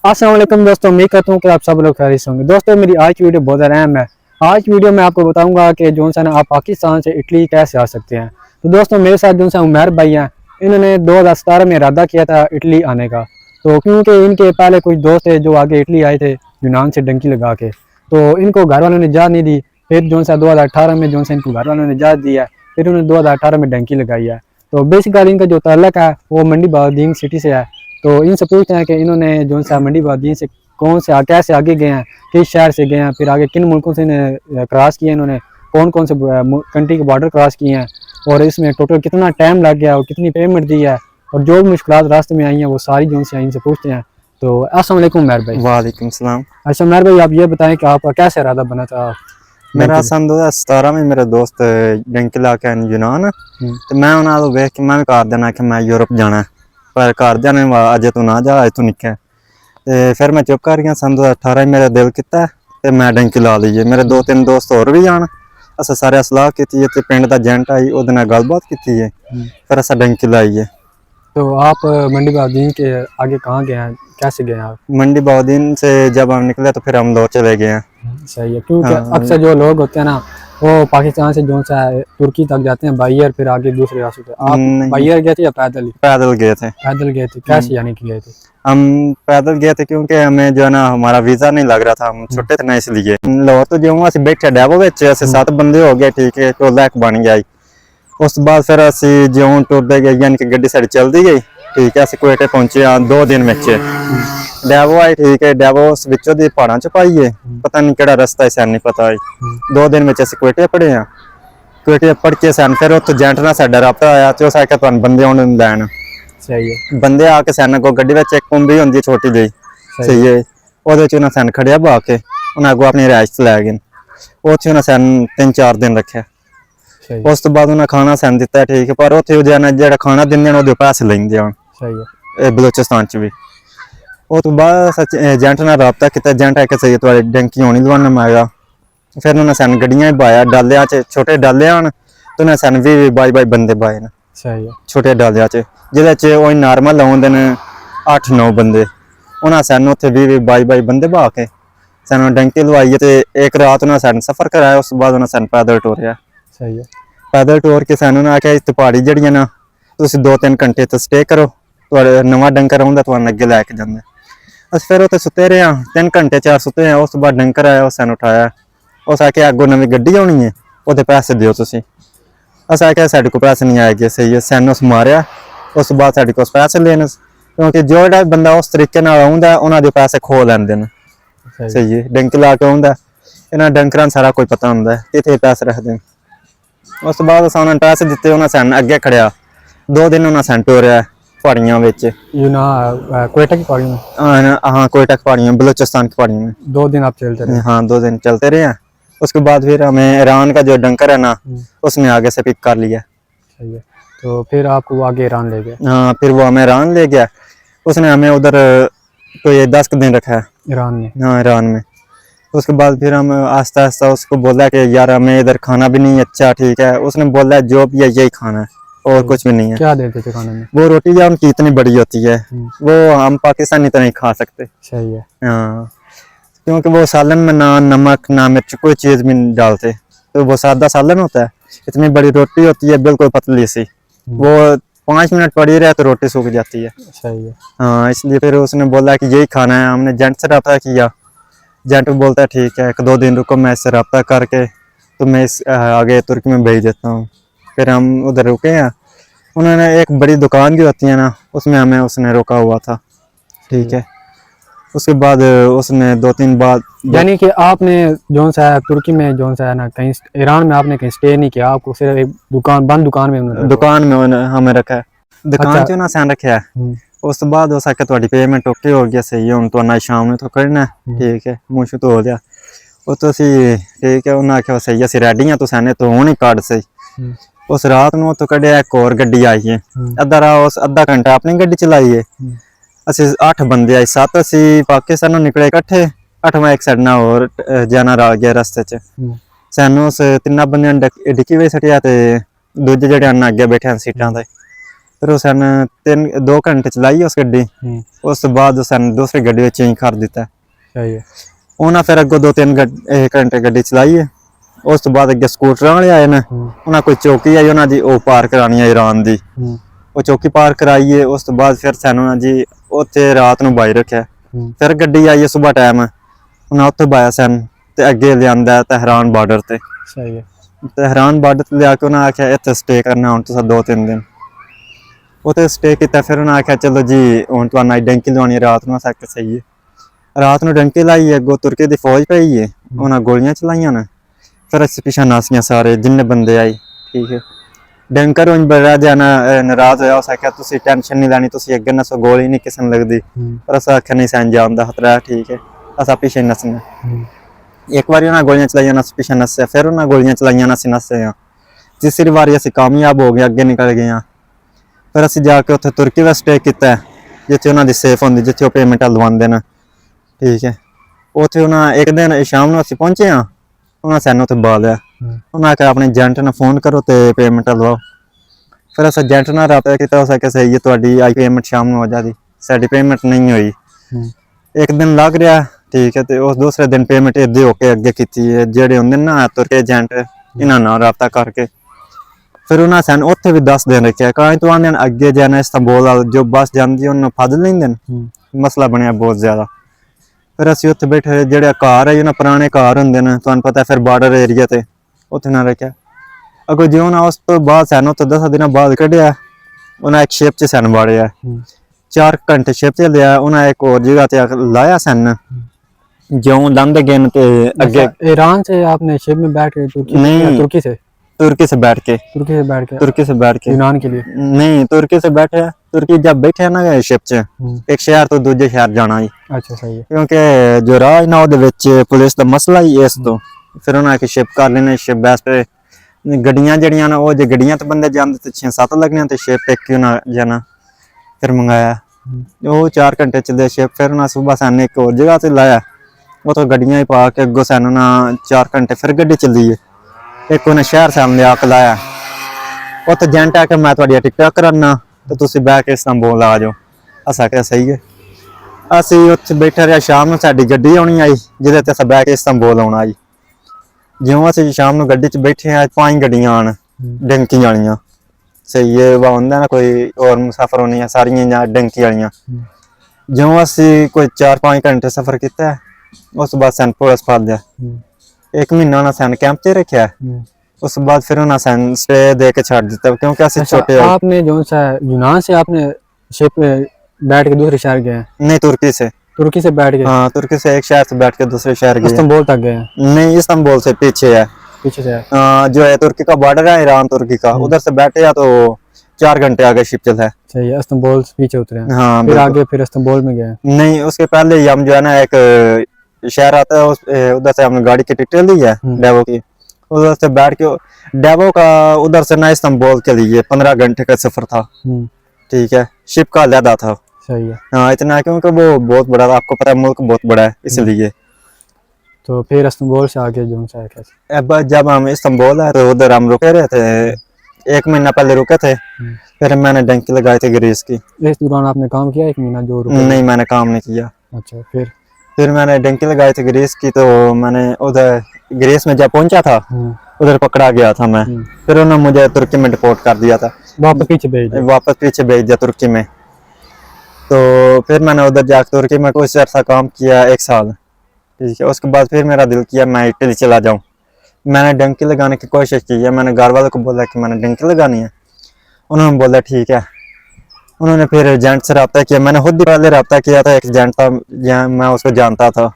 अस्सलाम वालेकुम दोस्तों, उम्मीद करता हूँ कि आप सब लोग खैरियत से होंगे। दोस्तों मेरी आज की वीडियो बहुत अहम है। आज की वीडियो में आपको बताऊंगा कि जो है ना आप पाकिस्तान से इटली कैसे आ सकते हैं। तो दोस्तों मेरे साथ जो है उमर भाई हैं, इन्होंने 2017 में इरादा किया था इटली आने का। तो क्योंकि इनके पहले कुछ दोस्त थे जो आगे इटली आए थे यूनान से डंकी लगा के, तो इनको घर वालों ने इजाज़त नहीं दी। फिर जो है 2018 में जो है इनको घर वालों ने इजाज़त दी है, फिर उन्होंने 2018 में डंकी लगाई है। तो बेसिकली इनका जो ताल्लुक है वो मंडी बहाउद्दीन सिटी से है। तो इनसे पूछते हैं कि इन्होंने जो सा मंडी बहाउद्दीन से कौन से कैसे आगे गए हैं, किस शहर से गए हैं, फिर आगे किन मुल्कों से क्रॉस किए इन्होंने, कौन कौन से कंट्री के बॉर्डर क्रॉस किए हैं, और इसमें टोटल कितना टाइम लग गया और कितनी पेमेंट दी है, और जो भी मुश्किलात रास्ते में आई हैं वो सारी जो से इनसे पूछते हैं। तो अस्सलाम वालेकुम मेहर भाई। वालेकुम सलाम। अच्छा मेहर भाई, आप ये बताएं कि आपका कैसे इरादा बना था? मेरा सन 2017 में मेरे दोस्त डंकी ला के यूनान, तो मैं उन्होंने वेख के मैं भी कर देना कि मैं यूरोप जाना, पर घर जाने अजे तू ना जा, अज तू निक्का। ते फिर मैं चुप कर गया। सन 2018 मेरा दिल किया ते मैं डंकी ला लीए। मेरे 2-3 दोस्त होर भी जान, अस सारे सलाह की पिंड का एजेंट आई वो गलबात की है, फिर अस डंकी लाइए। तो आप मंडी बहाउद्दीन के आगे कहाँ गए हैं, कैसे गए हैं आप? मंडी बहाउद्दीन से जब हम निकले तो फिर हम दो चले गए हैं। सही है, क्योंकि हाँ, अक्सर जो लोग होते हैं ना वो पाकिस्तान से जो सा तुर्की तक जाते हैं बाइयर, फिर आगे दूसरे रास्ते पे। आप बाइयर गए थे या पैदल ही? पैदल गए थे। पैदल गए थे, कैसे यानी कि गए थे? हम पैदल गए थे क्योंकि हमें जो है ना हमारा वीजा नहीं लग रहा था, हम छोटे थे ना इसलिए। लाहौर तो जो असं बैठे डैबो विच अस 7 बंदे हो गए, ठीक है, टोला एक बन गया। उस बाद फिर असं जो टुरते गए, यानी कि गड्डी साड़ी चलती गई, ठीक है। असं कोयटे पहुंचे 2 दिन में डैबो आए, ठीक है। डैबो विचों दी पहाड़ां च पाई, पता नहीं केड़ा रस्ता है, सैन नहीं पता है। 2 दिन में अस कोयटे पढ़े हैं। कोयटे पढ़ के सैन फिर उतो एजेंट नाल साडा राबता आया, तो उस आख्या तुहानूं बंदे आउण लैण। सही है। बंदे आके सैन को गड्डी विच एक कुंभी हुंदी छोटी जी, सही है, ओहदे च उन्हें सैन खड़िया बहा के उन्हें अगों अपनी रिहाइश च लै गए। उत्थे उन्हें सैन 3-4 दिन रखे। उस तो बाद उन्हें खाना सैन दिता, ठीक है, पर उत्थे जो खाना दिंदे ने ओहदे पैसे लैंदे आ। सही है। बलूचिस्तान च भी। उस तो बाद एजेंट नाल राबता किया, एजेंट आके सही तुहाडी डंकी होनी लवाना माएगा। फिर उन्हें सैन गड्डियां बाया डालिया च, छोटे डाले आन, तो उन्हें सैन 20-22 बंदे बाए न। सही है। छोटे डालिया च जिहदे च ओही नॉर्मल आउंदे न 8-9 बंदे, उन्हें सैन उत्थे 20-22 बंदे बहा के सैन डंकी लवाई ते एक रात उन्हें सैन सफर कराया। उस बाद उन्हें सैन पैदल टोरिया। सही है। पैदल टोर के सैन उन्हें आख्या इस पहाड़ी जड़ियां ना तुसीं 2-3 घंटे तो स्टे करो, तुहाडा नवां डंकर आउंदा तुहानूं अगे लैके जांदा। अस फिर उत्थे सुते रहे, 3 घंटे 4 सुते हैं। उस बाद डंकर आया, उस सैन उठाया, उस आख्या अगों नवीं गड्डी आउणी है, ओहदे पैसे दिओ तुसीं। अस आख्या साडे कोल पैसे नहीं आएगे, सही है। सैन उस मारिया, उस बाद साडे कोल पैसे लेने, क्योंकि जो बंदा उस तरीके नाल आउंदा उन्हां दे पैसे खो लैंदे न, सही है। डंकी ला के आउंदा, इन्हां डंकरां सारा कुछ पता हुंदा है कित्थे पैसे रखदे न। उस बाद अस उन्हें पैसे दिते, उन्हें सैन अगे खड़िया। 2 दिन उन्हें सैन टोरिया पहाड़ियां विच, कोयटा की पहाड़ियों में। हाँ, कोयटा की पहाड़ियों में, बलूचिस्तान की पहाड़ियों में 2 दिन आप चलते रहे? हाँ, 2 दिन चलते रहे हैं। उसके बाद फिर हमें ईरान का जो डंकर है ना उसने आगे से पिक कर लिया। सही है। तो फिर आपको आगे ईरान ले गया? हाँ, फिर वो हमें ईरान ले गया। उसने हमें उधर कोई 10 दिन रखा है ईरान में। हाँ, ईरान में। उसके बाद फिर हम आस्ता आस्ता उसको बोला कि यार हमें इधर खाना भी नहीं अच्छा, ठीक है। उसने बोला जो भी है यही खाना है और कुछ भी नहीं है। क्या देते थे खाने में? वो रोटी जो उनकी इतनी बड़ी होती है, वो हम पाकिस्तानी तो नहीं खा सकते। सही है। हाँ, क्योंकि वो सालन में ना नमक ना मिर्च कोई चीज़ भी नहीं डालते, तो वो सादा सालन होता है। इतनी बड़ी रोटी होती है, बिल्कुल पतली सी, वो 5 मिनट पड़ी रहे तो रोटी सूख जाती है। सही है। हाँ, इसलिए फिर उसने बोला कि यही खाना है। हमने एजेंट से रब्ता किया, एजेंट बोलता है ठीक है 1-2 दिन रुको, मैं इससे रब्ता करके तो मैं इस आगे तुर्की में भेज देता हूँ। फिर हम उधर रुके हैं। उन्होंने एक बड़ी दुकान भी होती है ना, उसमें हमें उसने रोका हुआ था, ठीक है। उसके बाद उसने 2-3 बार, यानी कि आपने जो सा तुर्की में जो सा है ना, कहीं ईरान में आपने कहीं स्टे नहीं किया, आपको सिर्फ एक बंद दुकान में हमें रखा है। दुकान च ना सैन रखा है। उस बाद हो सके तुहाडी पेमेंट ओके हो गया, सही है, हुण तुहानू शाम में तो करना, ठीक है। मूँह शूह धो लिया वो तो असी, ठीक है। उन्हें आख्या सही असी रेडी हाँ, तो सैने तो हुण ही काट सही। उस रात नूं तो कढ़िया एक होर गड्डी आई है, अद्धा घंटा अपनी गड्डी चलाई है। असी 8 बंदे आए, 7 असी पाकिस्तानों निकले इकट्ठे, 8वां एक साइड ना होर जाना रह गया रस्ते च। सैनू उस 3 बंदे डिक्की विच सटिया ते दूजे जेहड़े अन्न अगे बैठे सीटां ते फिर उस 2 घंटे चलाई उस गड्डी, उस तो बाद उस दूसरी गड्डी में चेंज कर दिता है। सही है। उन्हें फिर अगो 2-3 घंटे गड्डी चलाई है। उस तो बाद अगे स्कूटर वाले आए ने, उन्हें कोई चौकी आई उन्होंने जी वो पार करानी है ईरान दी, वो चौकी पार कराई है। उस तो बाद फिर सानू जी उत्थे रात नूं बाई रखिया। फिर गड्डी आई है सुबह टाइम, उन्हें उत्थे बाया सन ते अगे लिया तेहरान बॉर्डर ते। सही है। तेहरान बॉर्डर ते लिया के उन्हें आख्या इत्थे स्टे करना हुण तुसां 2-3 दिन। उत्थे स्टे किया। फिर उन्हें आख्या चलो जी हुण तुहानूं अज डंकी लवानी रात नूं। असां आख्या सही है। रात नूं डंकी लाई, अगों तुर्की दी फौज पई है, उन्हें गोलियां चलाइयां ने। फिर असीं पिछां नस्सियां सारे जिन्ने बंदे आई, ठीक है। डंकर उंज बड़ा जाना नाराज होया, उस आख्या तुसीं टेंशन नहीं लैनी, तुसीं अग्गे नस्सो, गोली नहीं किसे नूं लगदी। पर असां आख्या नहीं सैन जान दा खतरा है, ठीक है, असां पिछे नस्सना। एक बारी उन्हें गोलियां चलाइयां, नस पिछे नस्से, फिर उन्हें गोलियां चलाइयां, नस्सी नस्से हां। तीसरी बारी असीं कामयाब हो गए, अगे निकल गए हां। फिर असीं जाके उत्थे तुर्की दा स्टे कीता, जिथे उन्हां दी सेफ हुंदी, जिथे वो पेमेंट लवांदे ने, ठीक है। उत्थे उन्हें एक दिन शाम नूं असीं पहुंचे हां, उन्हें सानूं उत्थे बा लिया। उन्हें आख्या अपने एजेंट ने फोन करो तो पेमेंट लवाओ। फिर अस एजेंट ने रब्ता किया, उस आख्या सही है तुहाडी अज पेमेंट शाम नूं हो जाती, साडी पेमेंट नहीं हुई। एक दिन लग रहा, ठीक है, तो उस दूसरे दिन पेमेंट इद्दे होके अगे कीती है, जेहड़े हुंदे ना तुर्की एजेंट, इन्हां नाल रब्ता करके। फिर उन्हें सन उत्थे भी 10 दिन रखिया, कहीं तो आंदे अगे जाना इस्तांबुल जो बस जाती उन्होंने फद लेंदे, मसला बनया बहुत ज्यादा। फिर असीं उत्थे बैठे, जेहड़े घर है उन्हें पुराने घर हुंदे ने, तुहानूं पता है, फिर बॉर्डर एरिया ते उत्थे ना रखिया। अगो जो उन्हें उस तो बाद सैनूं उत्थे 10 दिन बाद कढ़िया, उन्हें एक शिप च सैन वाड़िया। 4 घंटे शिप च लिया, उन्हें एक और जगह ते लाया सैन। जो लंघ गए ते अगे ईरान से आपने शिप में बैठ के नहीं, तुर्की से तुर्की से बैठ के तुर्की से बैठ के यूनान के लिए नहीं, तुर्की से बैठे। तुर्की जब बैठे ना शिप च, एक शहर तो दूजे शहर जाना ही। अच्छा सही है। क्योंकि जो राह ना उहदे विच पुलिस दा मसला ही इस तो फिर उन्हें आके शिप कर लेने। शिप बैस पे गड्डियां जड़ियां ना, वो जो गड्डियां तो बंदे जाते तो 6-7 लगने, तो शिप टेक क्यों ना जाना। फिर मंगाया वो 4 घंटे चले शिप। फिर उन्हें सुबह सानू एक और जगह से लाया, वो तो गड्डियां ही पा के अगों सानू ना 4 घंटे फिर गड्डी चली है। एक उन्हें शहर सामने आके लाया, उत्थे एजेंट आके मैं तुहाडियां टिकटां कराना तो तुसीं बैठ के इस्तांबुल आ जाओ। अस आख्या सही है। असीं उत्थे बैठे रहे, शाम नूं साडी गड्डी आउणी आई, जिहदे ते असीं बैठ के इस्तांबुल आउणा आई। जिउं असीं शाम नूं गड्डी च बैठे आं, 5 गड्डियां आन डंकी वालियां, सही है, वा हुंदा ना कोई होर मुसाफर होनी है, सारियां डंकी वालियां। जिउं असीं कोई 4-5 घंटे सफर कीता, उस बाद सैन पुलिस फड़ लिया। 1 महीना उन्हें सैन कैंप च रखा। उस बाद फिर उन्हें सैन स्टे दे के छड़ दिता, क्योंकि असीं छोटे। आपने जो सा यूनान से आपने शिप बैठ के दूसरे शहर गए? नहीं, तुर्की से बैठ गए। हाँ, तुर्की से एक शहर से बैठ के दूसरे शहर गए। इस्तांबुल तक गए? नहीं, इस्तांबुल से पीछे है, पीछे से है। जो है तुर्की का बॉर्डर है, ईरान तुर्की का, उधर से बैठे या तो 4 घंटे आगे शिप चल है। सही है। इस्तांबुल से पीछे उतरे? हाँ, फिर आगे फिर इस्तांबुल में गए? नहीं, उसके पहले ही हम जो है ना एक शहर आता है, उधर से हमने गाड़ी की टिकट ली है डेवो की, उधर से बैठ के डेवो का उधर से ना इस्तांबुल के लिए 15 घंटे का सफर था, ठीक है। शिप का ज़्यादा था। सही है। हाँ, इतना क्योंकि वो बहुत बड़ा, आपको पता है मुल्क बहुत बड़ा है, इसलिए। तो फिर इस्तांबुल से आगे जो सा है कैसे? अब जब हम इस्तांबुल आए तो उधर हम रुके रहे थे, 1 महीना पहले रुके थे। फिर मैंने डंकी लगाई थी ग्रीस की। इस दौरान आपने काम किया 1 महीना जो रुके? नहीं, मैंने काम नहीं किया। अच्छा। फिर मैंने डंकी लगाई थी ग्रीस की, तो मैंने उधर ग्रीस में जब पहुंचा था, उधर पकड़ा गया था मैं। फिर उन्होंने मुझे तुर्की में डिपोर्ट कर दिया था, वापस पीछे भेज दिया तुर्की में। तो फिर मैंने उधर जाकर तुर्की में कुछ अर्सा काम किया, 1 साल, ठीक है। उसके बाद फिर मेरा दिल किया मैं इटली चला जाऊं। मैंने डंकी लगाने की कोशिश की है, मैंने घर वालों को बोला कि मैंने डंकी लगानी है, उन्होंने बोला ठीक है। उन्होंने फिर एजेंट से रब्ता किया, मैंने खुद ही पहले रब्ता किया था, एक एजेंट था जहाँ मैं उसको जानता था,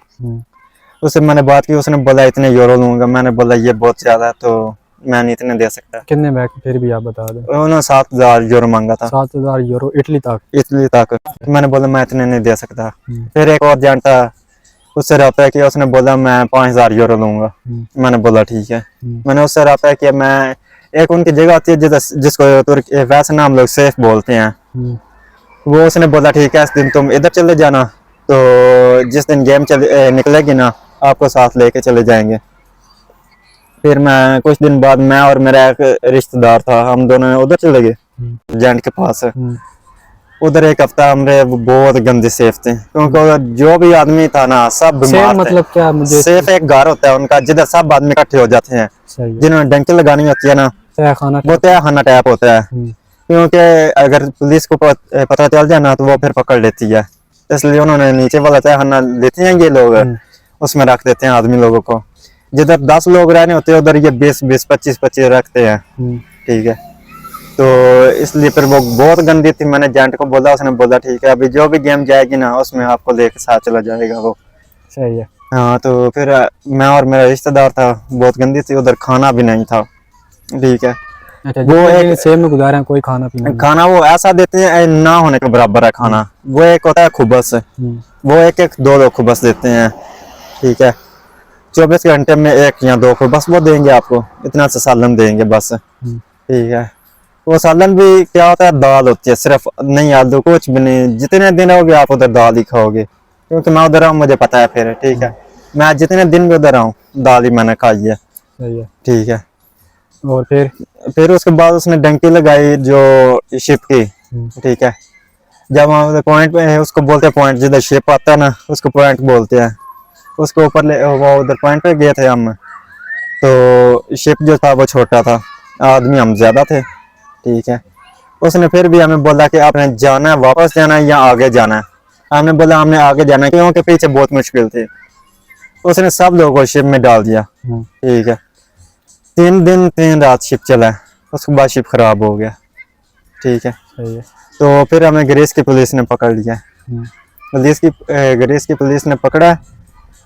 उससे मैंने बात की, उसने बोला इतने यूरो लूंगा। मैंने बोला ये बहुत ज्यादा है, तो मैं नहीं इतने दे सकता। कितने बैग फिर भी आप बता दें? उन्होंने 7,000 यूरो मांगा था। 7,000 यूरो इटली तक? मैंने बोला मैं इतने नहीं दे सकता। फिर एक और एजेंट था, उससे रब्ता किया, उसने बोला मैं 5,000 यूरो लूंगा। मैंने बोला ठीक है। मैंने उससे रब्ता किया, मैं एक उनकी जगह होती है जिसको वैसे नाम लोग सेफ बोलते हैं, वो उसने बोला ठीक है, इस दिन तुम इधर चले जाना, तो जिस दिन गेम निकलेगी ना आपको साथ लेके चले जाएंगे। फिर मैं कुछ दिन बाद मैं और मेरा एक रिश्तेदार था, हम दोनों उधर चले गए। जेंट के पास। उधर एक हफ्ता हमरे बहुत गंदे सेफ थे, क्योंकि उधर जो भी आदमी था ना सब बीमार थे। मतलब क्या मुझे सेफ एक घर होता है उनका, जिधर सब आदमी इकट्ठे हो जाते हैं। सही है। जिन्होंने डंकी लगानी होती है ना, तहखाना वो तहखाना टाइप होता है। क्योंकि अगर पुलिस को पता चल जाए ना तो वो फिर पकड़ लेती है, इसलिए उन्होंने नीचे वाला तहखाना लेते हैं ये लोग, उसमें रख देते हैं आदमी लोगों को। जिधर 10 लोग रहने होते हैं उधर ये 20-20, 25-25 रखते हैं। ठीक है, तो इसलिए फिर वो बहुत गंदी थी। मैंने जेंट को बोला, उसने बोला ठीक है अभी जो भी गेम जाएगी ना उसमें आपको लेके साथ चला जाएगा वो। सही है। हाँ, तो फिर मैं और मेरा रिश्तेदार था, बहुत गंदी थी, उधर खाना भी नहीं था। ठीक है, अच्छा, वो एक सेम में गुजारा है, कोई खाना पीना नहीं। खाना वो ऐसा देते हैं ना होने के बराबर है खाना। वो एक होता है खुबस, वो एक 2 खुबस देते हैं। ठीक है, 24 घंटे में 1 या 2 खुबस वो देंगे आपको, इतना सा सालन देंगे बस। ठीक है, वो सालन भी क्या होता है, दाल होती है सिर्फ, नहीं आलू कुछ भी नहीं। जितने दिन रहोगे आप उधर दाल ही खाओगे, क्योंकि मैं उधर हूँ मुझे पता है फिर। ठीक है, मैं जितने दिन भी उधर आऊँ दाल ही मैंने खाई है। सही है। ठीक है, और फिर उसके बाद उसने डंकी लगाई जो शिप की। ठीक है, जब हम पॉइंट पे है उसको बोलते हैं पॉइंट, जिधर शिप आता है ना उसको पॉइंट बोलते हैं। उसको ऊपर वो उधर पॉइंट पे गए थे हम, तो शिप जो था वो छोटा था, आदमी हम ज्यादा थे। ठीक है, उसने फिर भी हमें बोला कि आपने जाना है, वापस जाना है या आगे जाना है। हमने बोला हमने आगे जाना है, क्योंकि पीछे बहुत मुश्किल थी। उसने सब लोगों को शिप में डाल दिया। ठीक है, 3 दिन 3 रात शिप चला, उसके बाद शिप खराब हो गया। ठीक है, सही है। तो फिर हमें ग्रीस की पुलिस ने पकड़ लिया। ग्रीस की पुलिस ने पकड़ा,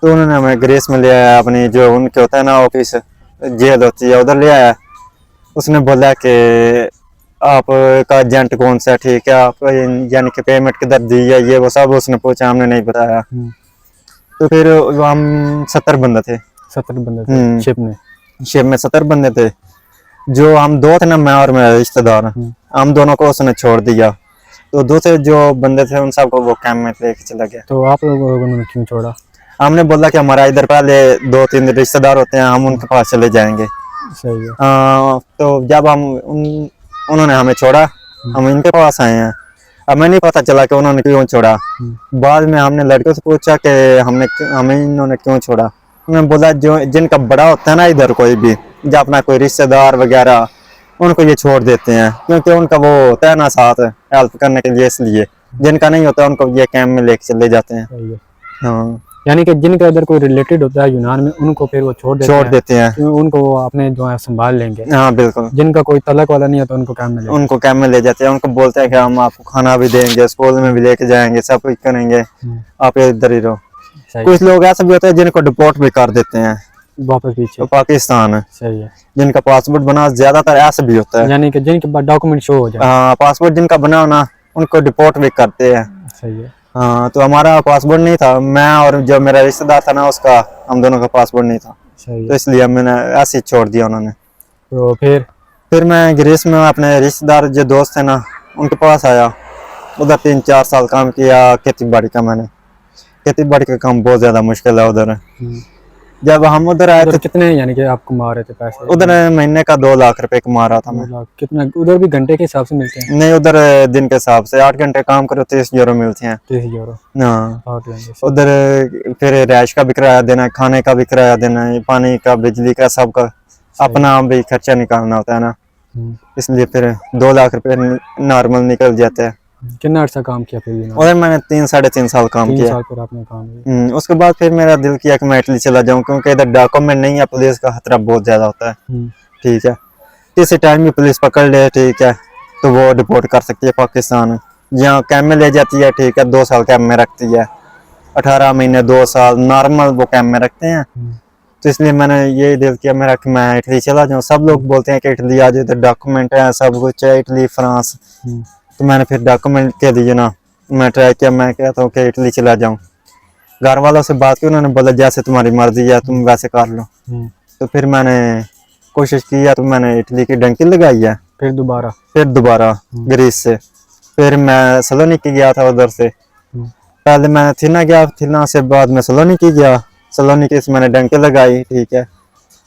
तो उन्होंने हमें ग्रीस में ले आया, अपनी जो उनके होता है ना ऑफिस, जेल होती है, उधर ले आया। उसने बोला कि आपका एजेंट कौन सा है, ठीक है, आप यानी कि पेमेंट किधर दी है, ये वो सब उसने पूछा, हमने नहीं बताया। तो फिर हम 70 बंदे थे। 70 बंदे थे शिप में 70 बंदे थे। जो हम 2 थे ना, मैं और मेरा रिश्तेदार, हम दोनों को उसने छोड़ दिया। तो दूसरे जो बंदे थे उन सबको वो कैंप में लेके चला गया। तो आप लोगों ने क्यों छोड़ा? हमने बोला कि हमारा इधर पहले 2-3 रिश्तेदार होते हैं, हम उनके पास चले जाएंगे। सही है। तो जब हम उन्होंने हमें छोड़ा, हम इनके पास आए हैं। हमें नहीं पता चला कि उन्होंने क्यों छोड़ा। बाद में हमने लड़कों से पूछा कि हमें इन्होंने क्यों छोड़ा। उन्होंने बोला जो जिनका बड़ा होता है ना इधर, कोई भी जो अपना कोई रिश्तेदार वगैरह, उनको ये छोड़ देते हैं, क्योंकि उनका वो होता है ना साथ हेल्प करने के लिए, इसलिए। जिनका नहीं होता उनको ये कैंप में लेके चले जाते हैं। हाँ, यानी कि जिनका इधर कोई रिलेटेड होता है यूनान में, उनको फिर वो छोड़ देते हैं। उनको वो अपने जो है संभाल लेंगे। हाँ बिल्कुल। जिनका कोई तलक वाला नहीं है तो उनको कैंप में ले जाते हैं। उनको बोलते हैं कि हम आपको खाना भी देंगे, स्कूल में भी लेके जाएंगे, सब कुछ करेंगे, आप इधर ही रहो। कुछ लोग ऐसे भी होते हैं जिनको डिपोर्ट भी कर देते हैं वापस पीछे, तो पाकिस्तान। सही है। जिनका पासपोर्ट बना, ज्यादातर ऐसे भी होता है, यानी कि जिनके डॉक्यूमेंट शो हो जाए। हाँ, पासपोर्ट जिनका बना हो ना उनको डिपोर्ट भी करते हैं। सही है। हाँ, तो हमारा पासपोर्ट नहीं था, मैं और जो मेरा रिश्तेदार था ना उसका, हम दोनों का पासपोर्ट नहीं था। सही तो इसलिए मैंने ऐसे ही छोड़ दिया उन्होंने। तो फिर मैं ग्रीस में अपने रिश्तेदार जो दोस्त थे ना उनके पास आया। उधर 3-4 साल काम किया खेती बाड़ी का। मैंने खेती बाड़ी का काम बहुत ज्यादा मुश्किल है उधर। जब हम उधर आए थे, कितने यानी कि आप कमा रहे थे पैसे? उधर महीने का 2 लाख रुपए कमा रहा था मैं। कितना उधर भी घंटे के हिसाब से मिलते हैं? नहीं, उधर दिन के हिसाब से 8 घंटे काम करो 30 यूरो मिलते हैं। 30 यूरो? हाँ। उधर फिर रैश का भी किराया देना है, खाने का भी किराया देना है, पानी का, बिजली का, सबका अपना भी खर्चा निकालना होता है ना, इसलिए फिर 2 लाख रुपए नॉर्मल निकल जाते हैं। कितना अर्सा काम किया फिर? उधर मैंने 3-3.5 साल काम किया। 3 साल पर आपने काम किया। उसके बाद फिर मेरा दिल किया कि मैं इटली चला जाऊं, क्योंकि इधर डॉक्यूमेंट नहीं है, पुलिस का खतरा बहुत ज्यादा होता है। ठीक है, किसी टाइम भी पुलिस पकड़ ले, ठीक है, तो वो डिपोर्ट कर सकती है पाकिस्तान। यहाँ कैंप में ले जाती है, ठीक है, 2 साल कैंप में रखती है, 18 महीने 2 साल नॉर्मल वो कैंप में रखते हैं। तो इसलिए मैंने ये दिल किया मेरा कि मैं इटली चला जाऊँ। सब लोग बोलते हैं कि इटली आ जाए, इधर डॉक्यूमेंट है, सब कुछ है, इटली फ्रांस। तो मैंने फिर डॉक्यूमेंट के लिए ना मैं ट्राई किया, मैं कहता हूँ कि इटली चला जाऊँ। घर वालों से बात की, उन्होंने बोला जैसे तुम्हारी मर्जी है तुम वैसे कर लो। तो फिर मैंने कोशिश की है, तो मैंने इटली की डंकी लगाई है। फिर दोबारा ग्रीस से फिर मैं सलोनिकी गया था उधर से। पहले मैं अथेना गया, अथेना से बाद में सलोनिकी गया। सलोनिकी से मैंने डंकी लगाई, ठीक है,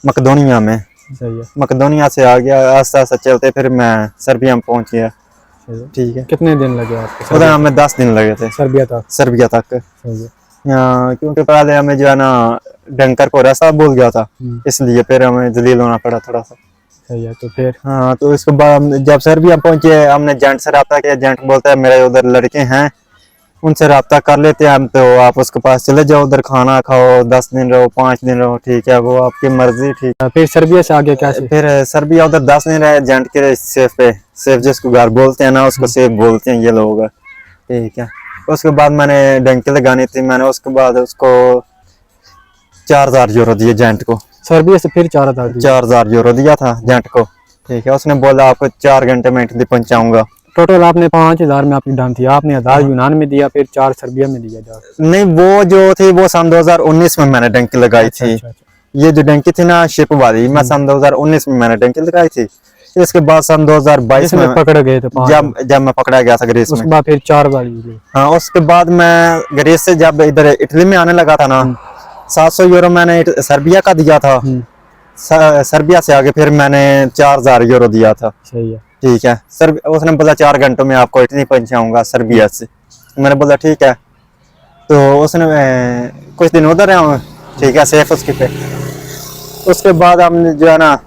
मकदोनिया में। सही है। मकदोनिया से आ गया, आस्ते आस्ते चलते फिर मैं सर्बिया में पहुंच गया। सही है। ठीक है, कितने दिन लगे आपको उधर हमें 10 दिन लगे थे सर्बिया तक? सर्बिया तक। सही है। क्योंकि पहले हमें जो है ना डंकर को रास्ता भूल गया था, इसलिए फिर हमें जलील होना पड़ा थोड़ा सा। सही है। तो फिर हाँ, तो इसके बाद जब सर्बिया पहुंचे हमने एजेंट से रब्ता किया। एजेंट बोलता है मेरे उधर लड़के हैं, उनसे रब्ता कर लेते हैं हम, तो आप उसके पास चले जाओ, उधर खाना खाओ, 10 दिन रहो, 5 दिन रहो, ठीक है, वो आपकी मर्जी। ठीक। फिर सर्बिया से आगे कैसे? फिर सर्बिया उधर 10 दिन रहे एजेंट के सेफ पे। सेफ जिसको घर बोलते हैं ना, उसको सेफ बोलते हैं ये लोग। ठीक है, उसके बाद मैंने डंकी लगानी थी। मैंने उसके बाद उसको 4000 यूरो दिए एजेंट को। सर्बिया से फिर 4000 दिए? 4000 यूरो दिया था एजेंट को। ठीक है, उसने बोला आपको 4 घंटे में इटली पहुंचाऊंगा। टोटल आपने 5000 में आपकी डन थी, आपने 1000 यूनान में दिया, फिर 4 सर्बिया में दिया जा। नहीं, वो जो थी वो सन 2019 में मैंने डंकी लगाई थी। अच्छा। ये जो डंकी थी ना शिप वाली, मैं सन 2019 में मैंने डंकी लगाई थी। इसके बाद सन 2022 में पकड़ गए थे जब मैं पकड़ा गया था ग्रीस में। उसके बाद फिर 4 वाली। हाँ, उसके बाद मैं ग्रीस से जब इधर इटली में आने लगा था ना, 700 यूरो मैंने सर्बिया का दिया था। सर्बिया से आगे फिर मैंने 4000 यूरो दिया था। सही है। ठीक है, उसने बोला 4 घंटों में आपको इटली पहुंचाऊंगा सर्बिया से। मैंने बोला ठीक है, तो उसने कुछ दिन उधर रहा। ठीक है, सेफ उसकी पे। उसके बाद हमने जो है ना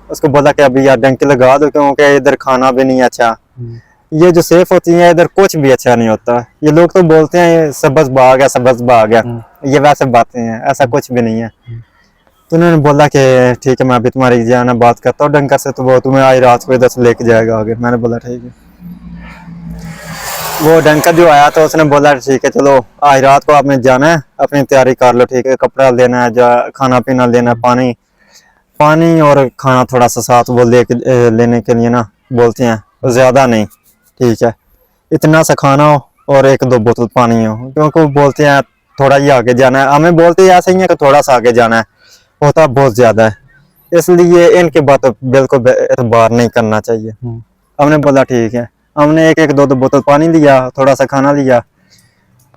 उसको बोला कि अभी यार डंकी लगा दो, क्योंकि इधर खाना भी नहीं अच्छा। ये जो सेफ होती है इधर कुछ भी अच्छा नहीं होता। ये लोग तो बोलते हैं सबज भाग है, सबज भाग है, ये वैसे बातें हैं, ऐसा कुछ भी नहीं है। तो उन्होंने बोला कि ठीक है, मैं अभी तुम्हारी जाना बात करता हूँ डंकर से, तो वो तुम्हें आज रात को इधर से लेके जाएगा आगे। मैंने बोला ठीक है। वो डंकर जो आया था उसने बोला ठीक है चलो आज रात को आपने जाना है, अपनी तैयारी कर लो। ठीक है, कपड़ा लेना है, खाना पीना लेना, पानी और खाना थोड़ा सा साथ वो लेने के लिए ना बोलते हैं, ज्यादा नहीं। ठीक है, इतना सा खाना हो और 1-2 बोतल पानी हो, क्योंकि वो बोलते हैं थोड़ा ही आगे जाना है। हमें बोलते हैं ऐसे ही है कि थोड़ा सा आगे जाना है, होता बहुत ज्यादा है, इसलिए इनकी बात बिल्कुल एतबार नहीं करना चाहिए। हमने बोला ठीक है, हमने 1-2 बोतल पानी लिया, थोड़ा सा खाना लिया।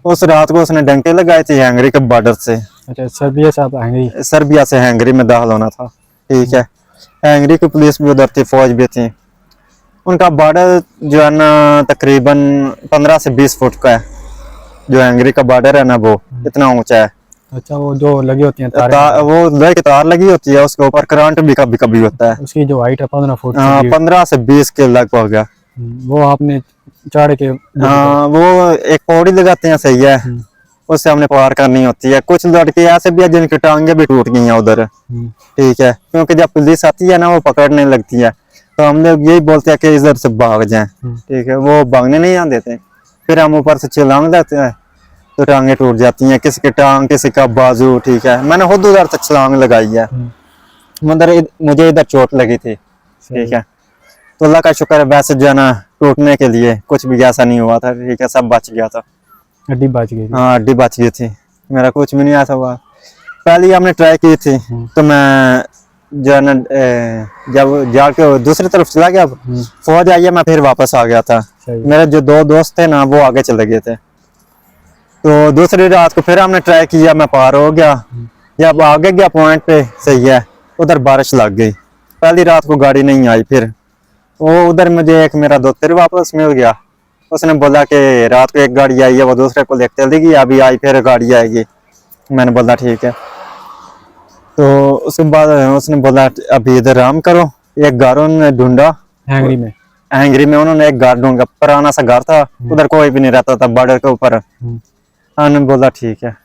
उस रात को उसने डंके लगाए थे हंगरी के बॉर्डर से। अच्छा, सर्बिया से आप हंगरी? सर्बिया से हंगरी में दाखिल होना था। ठीक है, हंगरी की पुलिस भी उधर थी, फौज भी थी। उनका बॉर्डर जो है ना तकरीबन 15 से 20 फुट का है। जो हंगरी का बॉर्डर है ना वो इतना ऊंचा है। अच्छा, वो जो लगी होती हैं वो लोहे की तार लगी होती है, उसके ऊपर करंट भी कभी कभी होता है। उसकी जो हाइट है 15 फुट। 15 से 20 के लगभग है। वो आपने चढ़ के? हाँ, वो एक पौड़ी लगाते हैं, सही है, उससे हमने पार करनी होती है। कुछ लड़के ऐसे भी है जिनकी टांगे भी टूट गई हैं उधर। ठीक है, क्योंकि जब पुलिस आती है ना वो पकड़ने लगती है, तो हम लोग यही बोलते हैं कि इधर से भाग जाएं। ठीक है, वो भागने नहीं आने देते। फिर हम ऊपर से छलांग लेते हैं तो टांगे टूट जाती हैं, किसी की टांग, किसी का बाजू। ठीक है, मैंने खुद उधर से छलांग लगाई है, मुझे इधर चोट लगी थी। ठीक है, तो अल्लाह का शुक्र है, वैसे जो है ना टूटने के लिए कुछ भी ऐसा नहीं हुआ था। ठीक है, सब बच गया था। हड्डी बच गई? हाँ, हड्डी बच गई थी, मेरा कुछ भी नहीं ऐसा हुआ। पहले हमने ट्राई की थी, तो मैं जो है ना जब जाके दूसरी तरफ चला गया, फौज आई है, मैं फिर वापस आ गया था। मेरे जो 2 दोस्त थे ना वो आगे चले गए थे, तो दूसरी रात को फिर हमने ट्राई किया, मैं पार हो गया। जब आगे गया पॉइंट पे, सही है, उधर बारिश लग गई। पहली रात को गाड़ी नहीं आई। फिर वो उधर मुझे एक मेरा दोस्त फिर वापस मिल गया, उसने बोला कि रात को एक गाड़ी आई है, वो दूसरे को लेकर चली गई, अभी आई फिर गाड़ी आएगी। मैंने बोला ठीक है, तो उसके बाद उसने बोला अभी इधर आराम करो। एक घर उन्होंने ढूंढा हंगरी में उन्होंने एक घर ढूंढा, पुराना सा घर था, उधर कोई भी नहीं रहता था बॉर्डर के ऊपर। हमने बोला ठीक है,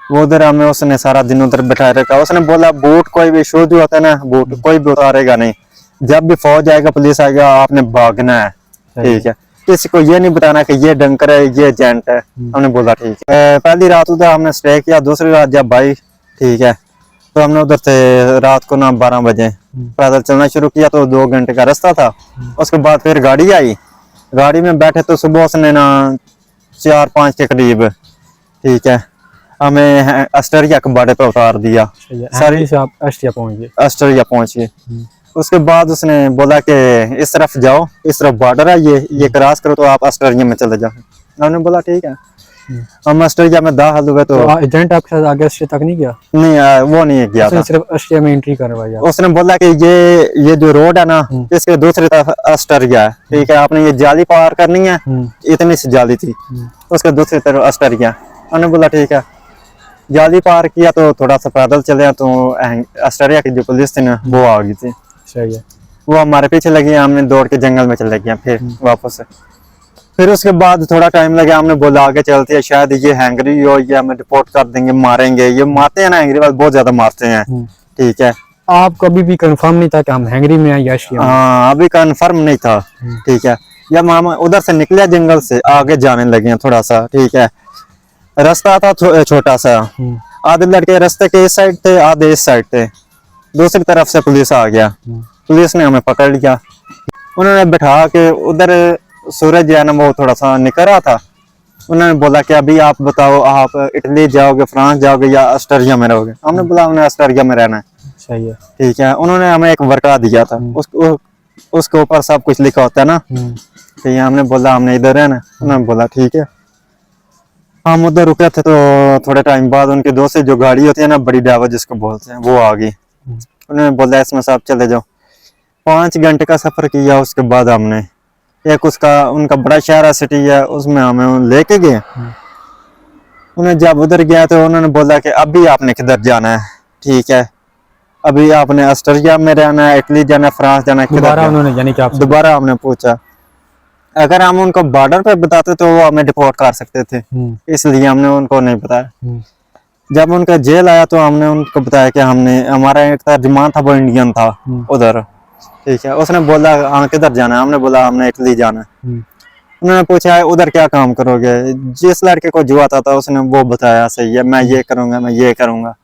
वो उधर हमें उसने सारा दिन उधर बैठाए रखा। उसने बोला बूट कोई भी शूज होता है ना, बूट कोई भी उतारेगा नहीं, जब भी फौज आएगा पुलिस आएगा आपने भागना है। ठीक है, किसी को ये नहीं बताना कि ये डंकर है, ये एजेंट है। हमने बोला ठीक है। पहली रात उधर हमने स्टे किया, दूसरी रात जब भाई ठीक है, तो हमने उधर से रात को ना 12 बजे पैदल चलना शुरू किया, तो 2 घंटे का रास्ता था। उसके बाद फिर गाड़ी आई, गाड़ी में बैठे तो सुबह उसने ना 4-5 के करीब, ठीक है, हमें ऑस्ट्रेलिया के बॉर्डर पे उतार दिया। सारी से आप ऑस्ट्रेलिया पहुंच गए। उसके बाद उसने बोला कि इस तरफ जाओ, इस तरफ बॉर्डर है, ये क्रॉस करो तो आप ऑस्ट्रेलिया में चले जाओ। हमने बोला ठीक है। हम ऑस्ट्रेलिया में दाखिल हुए तो एजेंट आपके साथ आगे ऑस्ट्रेलिया तक नहीं गया? नहीं वो नहीं गया उसने था। सिर्फ ऑस्ट्रेलिया में एंट्री करवाई आपको? उसने बोला कि ये जो रोड है ना इसके दूसरी तरफ ऑस्ट्रेलिया है, ठीक है, आपने ये जाली पार करनी है, इतनी सी जाली थी, उसके दूसरी तरफ ऑस्ट्रेलिया। उन्होंने बोला ठीक है, जाली पार किया तो थोड़ा सा पैदल चले तो ऑस्ट्रेलिया की जो पुलिस थी ना वो आ गई थी। सही है। वो हमारे पीछे लगी, हमने दौड़ के जंगल में चले गए फिर वापस से। फिर उसके बाद थोड़ा टाइम लगा, हमने बोला आगे चलते हैं, शायद ये हैंगरी हो, ये हमें रिपोर्ट कर देंगे, मारेंगे। ये मारते हैं ना हैंगरी वाले, बहुत ज्यादा मारते हैं, ठीक है। आपको अभी भी कंफर्म नहीं था कि हम हैंगरी में हैं या ऑस्ट्रेलिया में? हाँ, अभी कंफर्म नहीं था, ठीक है। जब हम उधर से निकले जंगल से आगे जाने लगे थोड़ा सा, ठीक है, रास्ता था छोटा सा, आधे लड़के रास्ते के इस साइड थे, आधे इस साइड थे, दूसरी तरफ से पुलिस आ गया, पुलिस ने हमें पकड़ लिया। उन्होंने बैठा के उधर, सूरज जो है ना वो थोड़ा सा निकल रहा था, उन्होंने बोला कि अभी आप बताओ, आप इटली जाओगे, फ्रांस जाओगे या ऑस्ट्रेलिया में रहोगे? हमने बोला हमने ऑस्ट्रेलिया में रहना है। सही है। ठीक है, उन्होंने हमें एक वर्का दिया था, उसके ऊपर सब कुछ लिखा होता है ना, ठीक है। हमने बोला हमने इधर रहना है, उन्होंने बोला ठीक है। हम उधर रुके थे तो थोड़े टाइम बाद उनके दोस्त से जो गाड़ी होती है ना, बड़ी ड्राइवर जिसको बोलते हैं, वो आ गई। उन्होंने बोला इसमें सब चले जाओ। 5 घंटे का सफर किया, उसके बाद हमने एक उनका बड़ा शहर है, सिटी है, उसमें हमें लेके गए। उन्हें जब उधर गया तो उन्होंने बोला कि अभी आपने किधर जाना है, ठीक है, अभी आपने ऑस्ट्रेलिया में रहना है, इटली जाना है, फ्रांस जाना है, दोबारा उन्होंने यानी कि आप दोबारा हमने पूछा। अगर हम उनको बॉर्डर पे बताते तो वो हमें डिपोर्ट कर सकते थे, इसलिए हमने उनको नहीं बताया। जब उनका जेल आया तो हमने उनको बताया कि हमारा एक तर्जुमान था, वो इंडियन था उधर, ठीक है। उसने बोला हाँ किधर जाना है, हमने बोला हमने इटली जाना है। उन्होंने पूछा उधर क्या काम करोगे? जिस लड़के को जो आता था उसने वो बताया, सही है, मैं ये करूंगा, मैं ये करूंगा,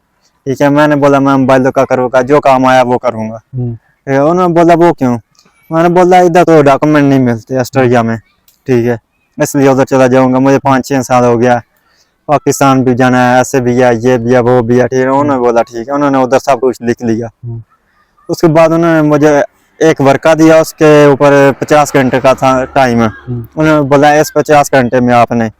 ठीक है। मैंने बोला मैं मोबाइल का करूंगा, जो काम आया वो करूंगा। उन्होंने बोला वो क्यों? मैंने बोला इधर तो डॉक्यूमेंट नहीं मिलते ऑस्ट्रेलिया में, ठीक है, इसलिए उधर चला जाऊंगा। मुझे 5-6 साल हो गया, पाकिस्तान भी जाना है, ऐसे भी है, ये भी है, वो भी है, ठीक है। उन्होंने बोला ठीक है, उन्होंने उधर सब कुछ लिख लिया। उसके बाद उन्होंने मुझे एक वर्का दिया, उसके ऊपर 50 घंटे का था टाइम। उन्होंने बोला इस 50 घंटे में आपने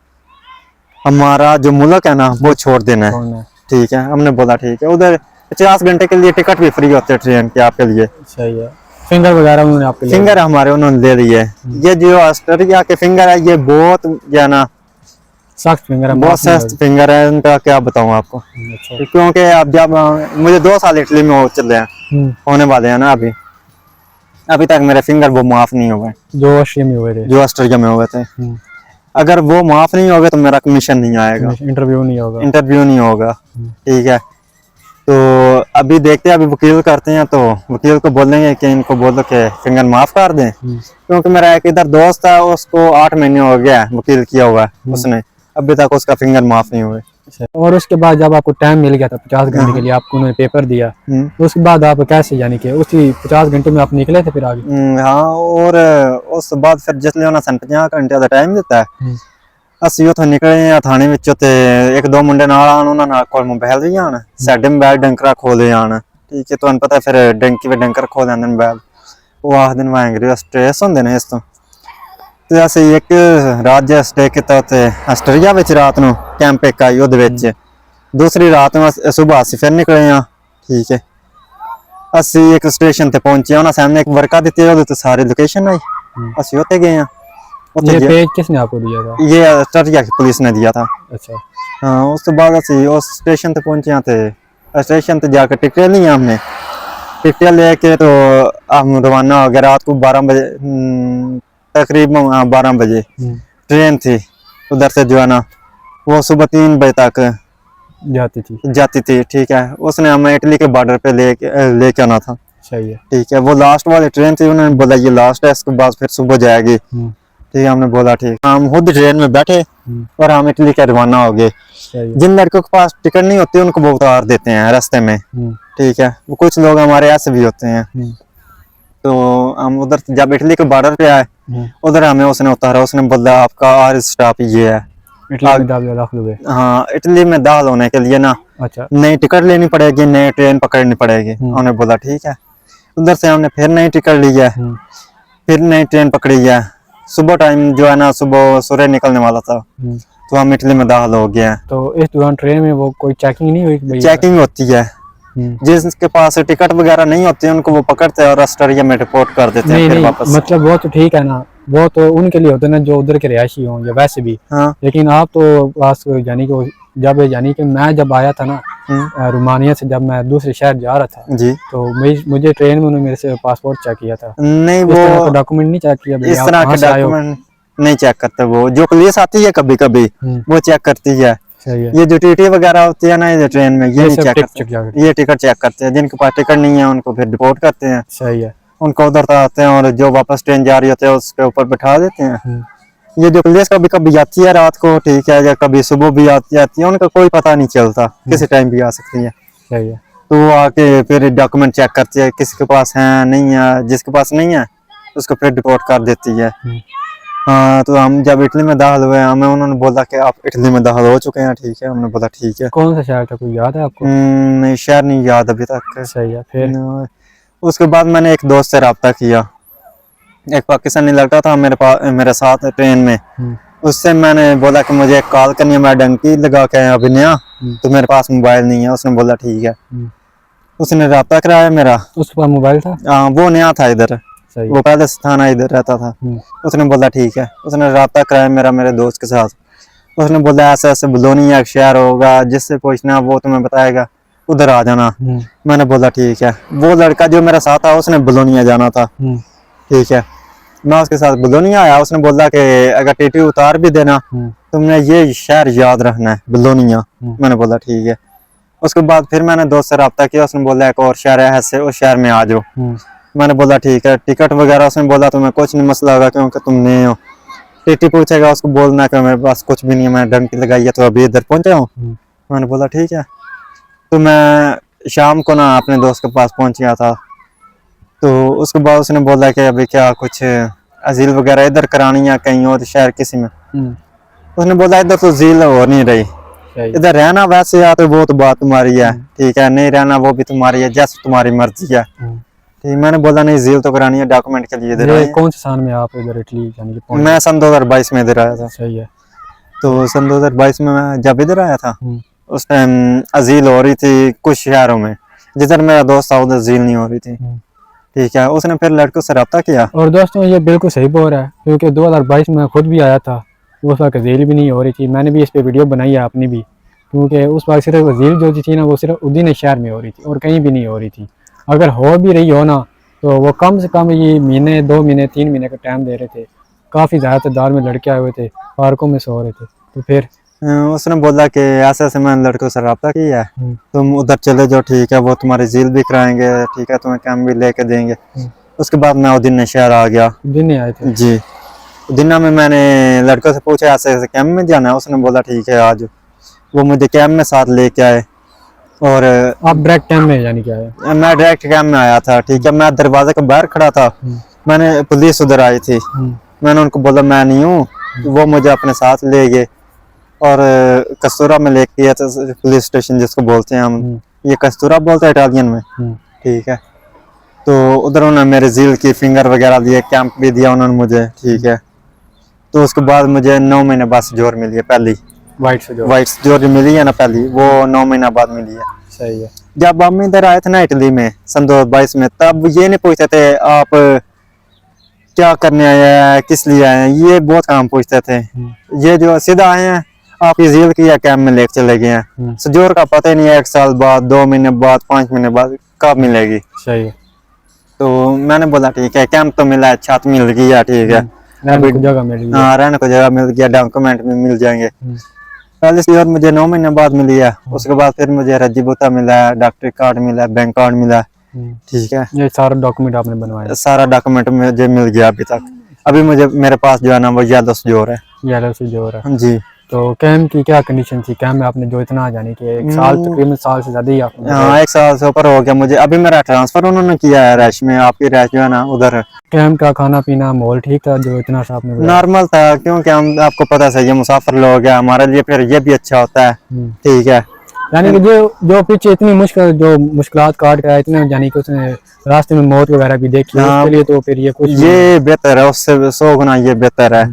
हमारा जो मुल्क है ना वो छोड़ देना है, ठीक है। हमने बोला ठीक है। उधर 50 घंटे के लिए टिकट भी फ्री होते हैं ट्रेन के आपके लिए। सही है। फिंगर वगैरह उन्होंने आपके लिए? फिंगर हमारे उन्होंने ले लिए। ये जो ऑस्ट्रेलिया के फिंगर है ये बहुत जो है ना सख्त फिंगर है, बहुत सख्त फिंगर है, इनका क्या बताऊं आपको। क्योंकि अब जब मुझे 2 साल इटली में हो चले हैं, होने वाले हैं ना, अभी तक मेरे फिंगर वो माफ नहीं हुए जो ऑस्ट्रेलिया में हुए थे, जो ऑस्ट्रेलिया में हुए थे। अगर वो माफ नहीं होगा तो मेरा कमीशन नहीं आएगा, इंटरव्यू नहीं होगा, ठीक है। तो अभी देखते हैं, अभी वकील करते हैं तो वकील को बोलेंगे कि इनको बोलो कि फिंगर माफ कर दें। क्योंकि मेरा एक इधर दोस्त है, उसको 8 महीने हो गया वकील किया हुआ है उसने, अभी तक उसका फिंगर माफ नहीं हुए। और उसके बाद जब आपको टाइम मिल गया था 50 घंटे के लिए, आपको उन्होंने पेपर दिया, तो उसके बाद आप कैसे, यानी कि उसी 50 घंटे में आप निकले थे फिर आगे? हाँ, और उस बाद फिर जिसलिए उन्हें 50 घंटे का टाइम दिता है, ਅਸੀਂ ਉਥੋਂ ਨਿਕਲੇ ਆ ਥਾਣੇ ਵਿੱਚੋਂ ਤੇ 1-2 ਮੁੰਡੇ ਨਾਲ ਆਣ, ਉਹਨਾਂ ਨਾਲ ਕੋਲ ਮੋਬਾਈਲ ਵੀ ਆਣ, ਸਾਡੇ ਮੋਬਾਈਲ ਡੰਕਰਾ ਖੋਲੇ ਆਣ, ਠੀਕ ਹੈ। ਤੁਹਾਨੂੰ ਪਤਾ ਫਿਰ ਡੰਕੀ ਵਿੱਚ ਡੰਕਰ ਖੋਲ ਲੈਂਦੇ ਮੋਬਾਈਲ, ਉਹ ਆਖਦੇ ਨੇ ਐਂਗਰੀ ਸਟ੍ਰੈਸ ਹੁੰਦੇ ਨੇ ਇਸ ਤੋਂ। ਤੇ ਅਸੀਂ ਇੱਕ ਰਾਤ ਜਿਹਾ ਸਟੇ ਕੀਤਾ ਉੱਥੇ ਆਸਟਰੀਆ ਵਿੱਚ, ਰਾਤ ਨੂੰ ਕੈਂਪ ਇੱਕ ਆਈ ਉਹਦੇ ਵਿੱਚ। ਦੂਸਰੀ ਰਾਤ ਨੂੰ ਸਵੇਰ ਅਸੀਂ ਫਿਰ ਨਿਕਲੇ ਆ, ਠੀਕ ਹੈ। ਅਸੀਂ ਇੱਕ ਸਟੇਸ਼ਨ ਤੇ ਪਹੁੰਚੇ, ਉਹਨਾਂ ਸਾਹਮਣੇ ਇੱਕ ਵਰਕਾ ਦਿੱਤੀ, ਉਹਦੇ ਤੇ ਸਾਰੀ ਲੋਕੇਸ਼ਨ ਆਈ, ਅਸੀਂ ਉੱਥੇ ਗਏ ਆ। ये पेज किसने आपको दिया था? ये ऑस्ट्रेलिया की पुलिस ने दिया था। अच्छा। हाँ, उसके बाद ਅਸੀਂ उस स्टेशन पे पहुंचे थे, स्टेशन पे जाकर टिकटें ली हमने, टिकटें लेके तो हम रवाना हो गए। रात को 12 बजे तकरीबन 12 बजे ट्रेन थी उधर से, जो है ना वो सुबह 3 बजे तक जाती थी, ठीक है। उसने हमें इटली के बॉर्डर पे लेके आना था, सही है, ठीक है। वो लास्ट वाली ट्रेन थी, उन्होंने बोला ये लास्ट है, इसके बाद फिर सुबह जाएगी, ठीक है। हमने बोला ठीक। हम खुद ट्रेन में बैठे और हम इटली के रवाना हो गए। जिन लड़कों के पास टिकट नहीं होती उनको वो उतार देते हैं रास्ते में, ठीक है। वो कुछ लोग हमारे ऐसे भी होते हैं। तो हम उधर जब इटली के बॉर्डर पे आए, उधर हमें उसने उतारा, उसने बोला आपका और स्टॉप ये है, हाँ, इटली में दाखिल होने के लिए ना नई टिकट लेनी पड़ेगी, नई ट्रेन पकड़नी पड़ेगी। उन्होंने बोला ठीक है। उधर से हमने फिर नई टिकट ली है, फिर नई ट्रेन पकड़ी है। सुबह टाइम जो है ना, सुबह सूर्य निकलने वाला था, तो हम इटली में दाखिल हो गए हैं। तो इस दौरान ट्रेन में वो कोई चेकिंग नहीं हुई भाई? चेकिंग होती है, जिसके पास टिकट वगैरह नहीं होती है उनको वो पकड़ते हैं और ऑस्ट्रेलिया में रिपोर्ट कर देते हैं, नहीं फिर नहीं, वापस। मतलब वो तो ठीक है ना, वो तो उनके लिए होते हैं ना जो उधर के रिहायशी हों या वैसे भी। हाँ लेकिन आप तो पास यानी कि यानी कि मैं जब आया था ना रोमानिया से, जब मैं दूसरे शहर जा रहा था जी, तो मुझे ट्रेन में उन्होंने मेरे से पासपोर्ट चेक किया था। नहीं इस तरह का वो डॉक्यूमेंट नहीं चेक किया भाई इस आप तरह कहाँ के से आए हो? डॉक्यूमेंट नहीं चेक करते, वो जो पुलिस आती है कभी कभी वो चेक करती है। सही है। ये जो टीटी वगैरह होती है ना ये ट्रेन में, ये नहीं सब चेक टिक करते, ये टिकट चेक करते हैं। जिनके पास टिकट नहीं है उनको फिर डिपोर्ट करते हैं, सही है। उनको उधर आते हैं और जो वापस ट्रेन जा रही होती है उसके ऊपर बैठा देते हैं। ये जो पुलिस कभी कभी आती है रात को, ठीक है, या कभी सुबह भी आती है, उनका कोई पता नहीं चलता, किसी टाइम भी आ सकती है। सही है। तो वो आके फिर डॉक्यूमेंट चेक करती है, किसी के पास है नहीं है, जिसके पास नहीं है उसको फिर डिपोर्ट कर देती है। हाँ, तो हम जब इटली में दाखिल हुए हमें उन्होंने बोला कि आप इटली में दाखिल हो चुके हैं, ठीक है, हमने बोला ठीक है। कौन सा शहर था, कोई याद है आपको? नहीं, शहर नहीं याद अभी तक। सही है। फिर उसके बाद मैंने एक दोस्त से रब्ता किया, एक पाकिस्तानी लड़का था मेरे साथ ट्रेन में। उससे मैंने बोला कि मुझे एक कॉल करनी है, मैं डंकी लगा के आया अभी नया, तो मेरे पास मोबाइल नहीं है। उसने बोला ठीक है, उसने रब्ता कराया मेरा। उसके पास मोबाइल था? हाँ, वो नया था इधर, सही। वो पहले से थाना इधर रहता था। उसने बोला ठीक है, उसने रब्ता कराया मेरा मेरे दोस्त के साथ। उसने बोला ऐसे ऐसे बलोनिया एक शहर होगा, जिससे पूछना वो तुम्हें बताएगा, उधर आ जाना। मैंने बोला ठीक है। वो लड़का जो मेरे साथ था उसने बलोनिया जाना था, ठीक है, मैं उसके साथ बलोनिया आया। उसने बोला कि अगर टीटी उतार भी देना तुमने ये शहर याद रखना है, बलोनिया। मैंने बोला ठीक है। उसके बाद फिर मैंने दोस्त से रब्ता किया, उसने बोला एक और शहर है ऐसे, उस शहर में आ जाओ। मैंने बोला ठीक है। टिकट वगैरह उसने बोला तुम्हें कुछ नहीं मसला होगा क्योंकि तुम नए हो। टीटी पूछेगा उसको बोलना कि मेरे पास कुछ भी नहीं है, मैंने डंकी लगाई है तो अभी इधर पहुंचा हूँ। मैंने बोला ठीक है। तो मैं शाम को ना अपने दोस्त के पास पहुंच गया था। तो उसके बाद उसने बोला कि अभी क्या कुछ अजील वगैरह इधर करानी है कहीं और शहर किसी में। उसने बोला इधर तो झील हो नहीं रही, इधर रहना वैसे या तो वो तो बात तुम्हारी है, ठीक है, नहीं रहना वो भी तुम्हारी है, जैसे तुम्हारी मर्जी है। ठीक, मैंने बोला नहीं झील तो करानी है, डॉक्यूमेंट के लिए इधर आए। कौन से साल में आप इधर इटली यानी कि पहुंचे? मैं सन 2022 में इधर आया था। सही है। तो सन 2022 में मैं जब इधर आया था उस टाइम अजील हो रही थी कुछ शहरों में, जिधर मेरा दोस्त था उधर झील नहीं हो रही थी, ठीक है। उसने फिर लड़कों से रब्ता किया। और दोस्तों ये बिल्कुल सही बोल रहा है, क्योंकि 2022 में खुद भी आया था, उस वक्त झील भी नहीं हो रही थी। मैंने भी इस पे वीडियो बनाई है अपनी भी, क्योंकि उस वक्त सिर्फ झील जो थी ना वो सिर्फ उदीन शहर में हो रही थी और कहीं भी नहीं हो रही थी। अगर हो भी रही हो ना तो वो कम से कम ये महीने 2 महीने 3 महीने का टाइम दे रहे थे। काफ़ी ज़्यादा तादाद में लड़के आए हुए थे, पार्कों में सो रहे थे। तो फिर उसने बोला कि ऐसे ऐसे मैंने लड़कों से रब्ता किया है, तुम उधर चले जाओ, ठीक है, वो तुम्हारी झील भी कराएंगे, ठीक है, तुम्हें काम भी लेके देंगे। उसके बाद मैं उदीन शहर आ गया। दिन आए थे जी, उदीन में मैंने लड़कों से पूछा ऐसे ऐसे कैंप में जाना है। उसने बोला ठीक है आज। वो मुझे कैंप में साथ लेके आए और आप डायरेक्ट कैंप में यानी क्या है? मैं डायरेक्ट कैंप में आया था, ठीक है। मैं दरवाजे के बाहर खड़ा था, मैंने पुलिस उधर आई थी, मैंने उनको बोला मैं नहीं हूँ, वो मुझे अपने साथ ले गए और कस्तूरा में लेके गया था, पुलिस स्टेशन जिसको बोलते हैं हम, ये कस्तूरा बोलते हैं इटालियन में, ठीक है। तो उधर उन्होंने मेरे झील की फिंगर वगैरह दिए, कैंप भी दिया उन्होंने मुझे, ठीक है। तो उसके बाद मुझे 9 महीने बाद जोर मिली है, पहली वाइट जोर मिली है ना पहली, वो 9 महीना बाद मिली है। सही है। जब हम इधर आए थे ना इटली में सन 2022 में, तब ये नहीं पूछते थे आप क्या करने आए हैं, किस लिए आए हैं, ये बहुत काम पूछते थे। ये जो सीधा आए हैं आप ये झील की या कैंप में लेके चले गए हैं, सजोर का पता ही नहीं है, 1 साल बाद, 2 महीने बाद, 5 महीने बाद कब मिलेगी। सही है। तो मैंने बोला ठीक है, कैंप तो मिला है, छत मिल गई है, ठीक है, रहने को जगह मिल गई। हाँ, रहने को जगह मिल गया, डॉक्यूमेंट भी मिल जाएंगे। पहले से और मुझे 9 महीने बाद मिली है। उसके बाद फिर मुझे रजीबुता मिला है, डॉक्टरी कार्ड मिला है, बैंक कार्ड मिला है, ठीक है। ये सारा डॉक्यूमेंट आपने बनवाया? सारा डॉक्यूमेंट मुझे मिल गया अभी तक। अभी मुझे मेरे पास जो है ना वो येलो जोर है। येलो से जोर है जी। तो कैंप की क्या कंडीशन थी? कैंप में आपने जो इतना जाने कि 1 साल, तकरीबन साल से ज्यादा ही आपने? हाँ, 1 साल से ऊपर हो गया मुझे। अभी मेरा ट्रांसफर उन्होंने किया है रैश में, आपकी रैश जो है ना उधर। कैंप का खाना पीना माहौल ठीक था जो इतना सा आपने बताया? नॉर्मल था, क्योंकि हम आपको पता है ये मुसाफिर लोग हैं, हमारे लिए फिर ये भी अच्छा होता है, ठीक है। यानी कि जो पीछे इतनी मुश्किलात काट कर आए इतने, यानी कि उसने रास्ते में मौत वगैरह भी देखी, उसके लिए तो फिर ये कुछ ये बेहतर है, उससे 100 गुना ये बेहतर है,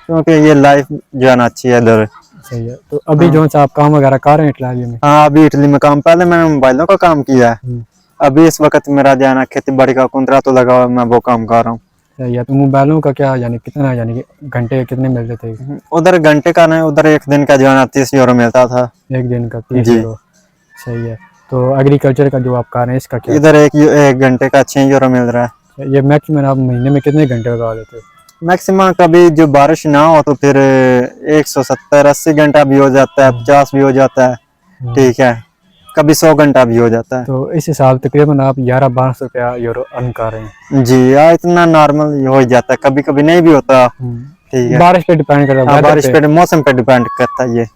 क्योंकि ये लाइफ जो है ना अच्छी है इधर, सही है। तो अभी जो सा आप काम वगैरह कर रहे हैं इटली में? हाँ, अभी इटली में काम, पहले मैंने मोबाइलों का काम किया है। अभी इस वक्त मेरा जो है ना खेती बाड़ी का कुंतरा तो लगा हुआ है, मैं वो काम कर रहा हूँ। सही है। तो मोबाइलों का क्या यानी कितना, यानी कि घंटे कितने मिलते थे? उधर घंटे का नहीं, उधर एक दिन का जो है ना 30 यूरो मिलता था। एक दिन का 30 जी। यूरो। सही है। तो एग्रीकल्चर का जो आप कर रहे हैं इसका क्या? इधर एक घंटे का 6 यूरो मिल रहा है। ये मैक्सिमम आप महीने में कितने घंटे लगा देते हो? मैक्सिमम कभी जो बारिश ना हो तो फिर 170-80 घंटा भी हो जाता है, 50 भी हो जाता है। ठीक है, कभी 100 घंटा भी हो जाता है। तो इस हिसाब तकरीबन आप 1100-1200 रुपया यूरो अर्न कर रहे हैं। जी यार, इतना नॉर्मल हो जाता है, कभी कभी नहीं भी होता। ठीक है, बारिश पे डिपेंड करता है, हाँ, weather बारिश पे मौसम पे डिपेंड करता है ये।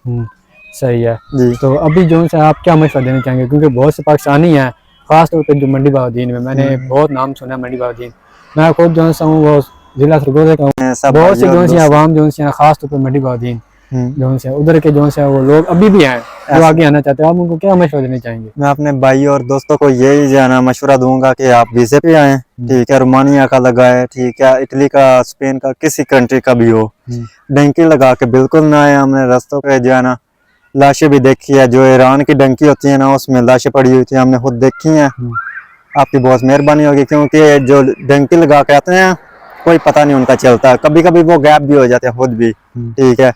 सही है जी। तो अभी जो है आप क्या मशवरा देना चाहेंगे, क्योंकि बहुत से पाकिस्तानी हैं खासतौर पर जो मंडी बहाउद्दीन में, मैंने बहुत नाम सुना है मंडी बहाउद्दीन। मैं खुद जो हूँ वो जिला सरगोजा का हूँ। सब बहुत से भाइयों जो है आवाम जो है खासतौर पर मंडी बहाउद्दीन जो है उधर के जो है वो लोग अभी भी हैं जो आगे आना चाहते हैं, आप उनको क्या मशवरा देना चाहेंगे? मैं अपने भाई और दोस्तों को यही जो है ना मशवरा दूंगा कि आप वीजे पे आए। ठीक है, रोमानिया का लगाए, ठीक है, इटली का, स्पेन का, किसी कंट्री का भी हो, डंकी लगा के बिल्कुल ना आए। हमने रास्तों पे जो है ना लाशें भी देखी है, जो ईरान की डंकी होती है ना उसमें लाशें पड़ी हुई थी, हमने खुद देखी हैं। आपकी बहुत मेहरबानी होगी, क्योंकि जो डंकी लगा के आते हैं कोई पता नहीं उनका चलता, कभी कभी वो गैप भी हो जाते हैं खुद भी। ठीक है,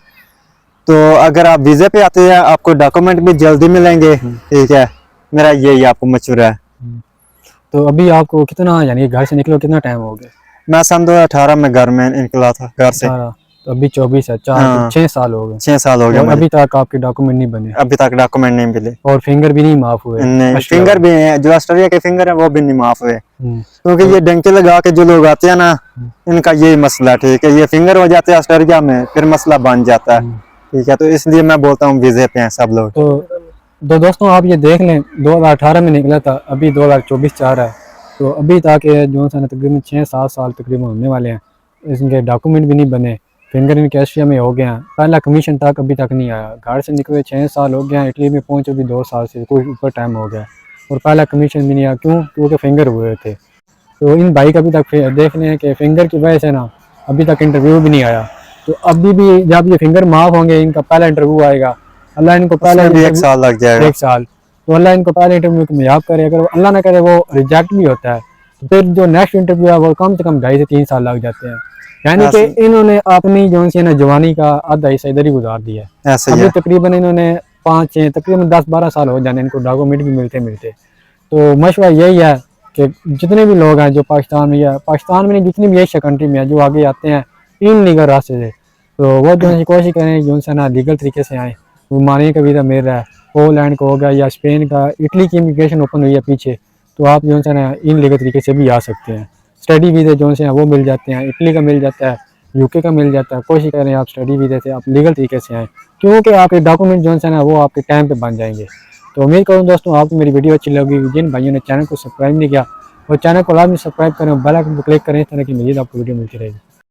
तो अगर आप वीजे पे आते हैं आपको डॉक्यूमेंट भी जल्दी मिलेंगे। ठीक है, मेरा यही आपको मशवरा है। तो अभी आपको कितना, यानी घर से निकलो कितना टाइम हो गया? मैं सन 2018 में घर में निकला था घर से। तो अभी 24 है, 6 साल हो गए। 6 साल हो गए। अभी तक आपके डॉक्यूमेंट नहीं बने? अभी तक डॉक्यूमेंट नहीं मिले और फिंगर भी नहीं माफ हुए? नहीं, फिंगर भी है, जो ऑस्ट्रेलिया के फिंगर है वो भी नहीं माफ हुए, क्योंकि ये डंके लगा के जो लोग आते हैं ना इनका यही मसला। ठीक है, ये फिंगर हो जाते हैं ऑस्ट्रेलिया में, फिर मसला बन जाता है। ठीक है, तो इसलिए मैं बोलता हूँ वीजे पे हैं सब लोग। तो दोस्तों आप ये देख लें 2018 में निकला था, अभी 2024 चाह रहा है, तो अभी तक जो है तकरीबन 6-7 साल तकरीबन होने वाले हैं, इनके डॉक्यूमेंट भी नहीं बने, फिंगर इनके एशिया में हो गया, पहला कमीशन तक अभी तक नहीं आया। घर से निकले 6 साल हो गया, इटली में पहुंचे भी 2 साल से कोई ऊपर टाइम हो गया और पहला कमीशन भी नहीं आया। क्यों? क्योंकि फिंगर हुए थे। तो इन भाई का अभी तक देख लें कि फिंगर की वजह से ना अभी तक इंटरव्यू भी नहीं आया। तो अभी भी जब ये फिंगर माफ होंगे इनका पहला इंटरव्यू आएगा, अल्लाह इनको पहला 1 साल लग जाएगा। 1 साल, तो अल्लाह इनको पहले इंटरव्यू को कामयाब करे। अगर अल्लाह ना करे वो रिजेक्ट भी होता है तो फिर जो नेक्स्ट इंटरव्यू है वो कम से कम 2.5 से 3 साल लग जाते हैं। यानी कि इन्होंने अपनी जो है ना जवानी का आधा हिस्सा इधर ही गुजार दिया है। अभी तकरीबन इन्होंने 5-6 तकरीबन 10-12 साल हो जाने इनको डॉक्यूमेंट भी मिलते मिलते। तो मशवरा यही है कि जितने भी लोग हैं जो पाकिस्तान में या पाकिस्तान में नहीं जितनी भी एशिया कंट्री में है जो आगे आते हैं इन लीगल रास्ते से, तो वो जो है कोशिश करें जो है ना लीगल तरीके से आएँ। रोमानिया का वीज़ा मिल रहा है, पोलैंड का होगा या स्पेन का, इटली की इमिग्रेशन ओपन हुई है पीछे, तो आप जो है ना इन लीगल तरीके से भी आ सकते हैं। स्टडी वीज़े जो है वो मिल जाते हैं, इटली का मिल जाता है, यूके का मिल जाता है। कोशिश करें आप स्टडी वीज़े से आप लीगल तरीके से आएँ, क्योंकि आपके डॉक्यूमेंट जो है ना वो आपके टाइम पे बन जाएंगे। तो उम्मीद करूँ दोस्तों आपको मेरी वीडियो अच्छी लगी। जिन भाइयों ने चैनल को सब्सक्राइब नहीं किया वो चैनल को लाजमी सब्सक्राइब करें, बेल आइकन पर क्लिक करें, इस तरह की मज़ीद आपको वीडियो मिलती रहेगी।